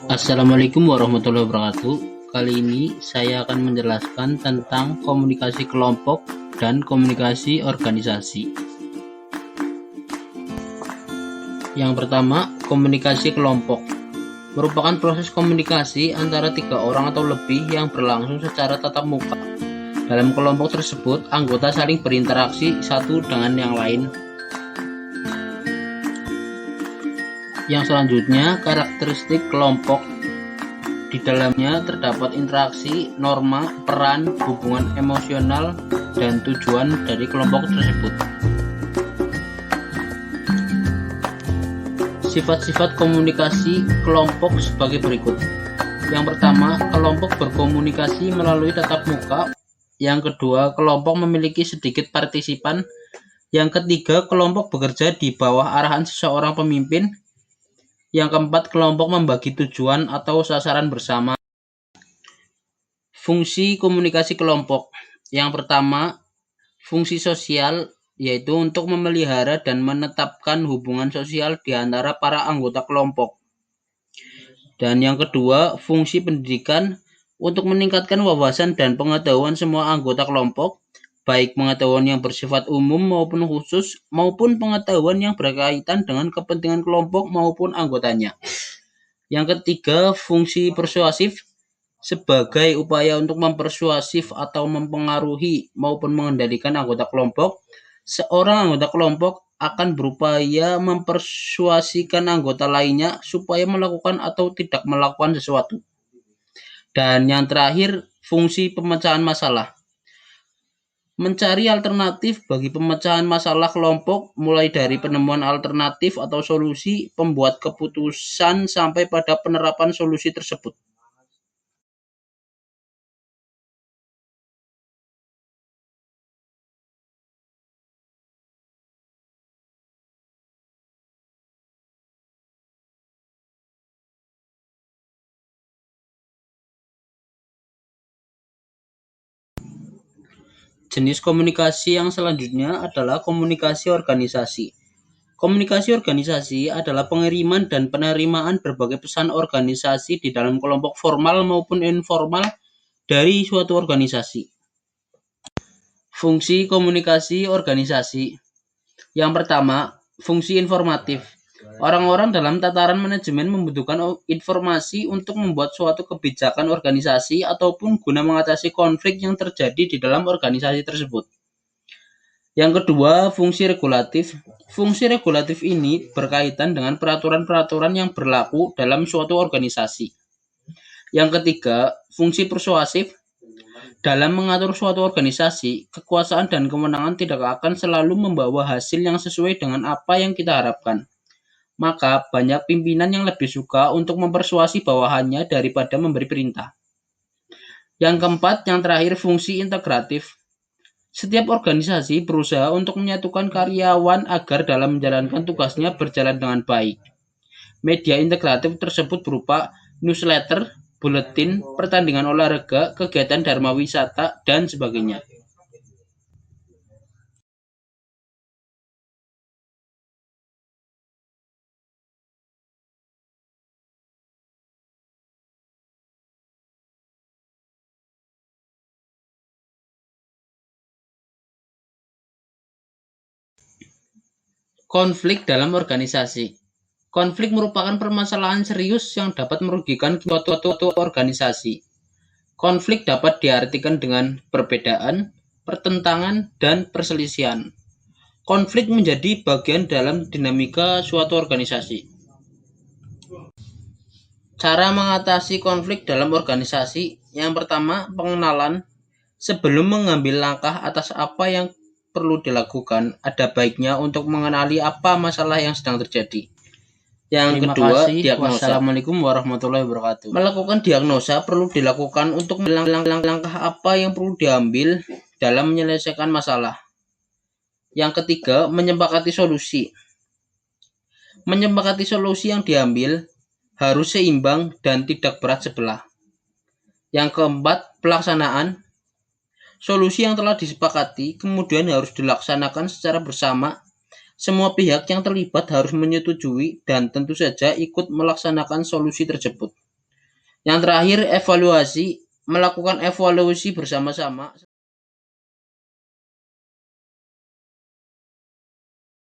Assalamualaikum warahmatullahi wabarakatuh. Kali ini saya akan menjelaskan tentang komunikasi kelompok dan komunikasi organisasi. Yang pertama, komunikasi kelompok merupakan proses komunikasi antara 3 orang atau lebih yang berlangsung secara tatap muka. Dalam kelompok tersebut, anggota saling berinteraksi satu dengan yang lain. Yang selanjutnya, karakteristik kelompok. Di dalamnya terdapat interaksi, norma, peran, hubungan emosional, dan tujuan dari kelompok tersebut. Sifat-sifat komunikasi kelompok sebagai berikut. Yang pertama, kelompok berkomunikasi melalui tatap muka. Yang kedua, kelompok memiliki sedikit partisipan. Yang ketiga, kelompok bekerja di bawah arahan seseorang pemimpin. Yang keempat, kelompok membagi tujuan atau sasaran bersama. Fungsi komunikasi kelompok. Yang pertama, fungsi sosial, yaitu untuk memelihara dan menetapkan hubungan sosial di antara para anggota kelompok. Dan yang kedua, fungsi pendidikan, untuk meningkatkan wawasan dan pengetahuan semua anggota kelompok, baik pengetahuan yang bersifat umum maupun khusus, maupun pengetahuan yang berkaitan dengan kepentingan kelompok maupun anggotanya. Yang ketiga, fungsi persuasif, sebagai upaya untuk mempersuasif atau mempengaruhi maupun mengendalikan anggota kelompok. Seorang anggota kelompok akan berupaya mempersuasikan anggota lainnya supaya melakukan atau tidak melakukan sesuatu. Dan yang terakhir, fungsi pemecahan masalah. Mencari alternatif bagi pemecahan masalah kelompok, mulai dari penemuan alternatif atau solusi, pembuat keputusan, sampai pada penerapan solusi tersebut. Jenis komunikasi yang selanjutnya adalah komunikasi organisasi. Komunikasi organisasi adalah pengiriman dan penerimaan berbagai pesan organisasi di dalam kelompok formal maupun informal dari suatu organisasi. Fungsi komunikasi organisasi. Yang pertama, fungsi informatif. Orang-orang dalam tataran manajemen membutuhkan informasi untuk membuat suatu kebijakan organisasi ataupun guna mengatasi konflik yang terjadi di dalam organisasi tersebut. Yang kedua, fungsi regulatif. Fungsi regulatif ini berkaitan dengan peraturan-peraturan yang berlaku dalam suatu organisasi. Yang ketiga, fungsi persuasif. Dalam mengatur suatu organisasi, kekuasaan dan kewenangan tidak akan selalu membawa hasil yang sesuai dengan apa yang kita harapkan. Maka banyak pimpinan yang lebih suka untuk mempersuasi bawahannya daripada memberi perintah. Yang keempat, yang terakhir, fungsi integratif. Setiap organisasi berusaha untuk menyatukan karyawan agar dalam menjalankan tugasnya berjalan dengan baik. Media integratif tersebut berupa newsletter, buletin, pertandingan olahraga, kegiatan dharma wisata, dan sebagainya. Konflik dalam organisasi. Konflik merupakan permasalahan serius yang dapat merugikan suatu organisasi. Konflik dapat diartikan dengan perbedaan, pertentangan, dan perselisihan. Konflik menjadi bagian dalam dinamika suatu organisasi. Cara mengatasi konflik dalam organisasi. Yang pertama, pengenalan. Sebelum mengambil langkah atas apa yang perlu dilakukan, ada baiknya untuk mengenali apa masalah yang sedang terjadi. Yang kedua, diagnosa. Wassalamualaikum warahmatullahi wabarakatuh. Melakukan diagnosa perlu dilakukan untuk langkah apa yang perlu diambil dalam menyelesaikan masalah. Yang ketiga, menyepakati solusi. Menyepakati solusi yang diambil harus seimbang dan tidak berat sebelah. Yang keempat, pelaksanaan. Solusi yang telah disepakati kemudian harus dilaksanakan secara bersama. Semua pihak yang terlibat harus menyetujui dan tentu saja ikut melaksanakan solusi tersebut. Yang terakhir, evaluasi, melakukan evaluasi bersama-sama.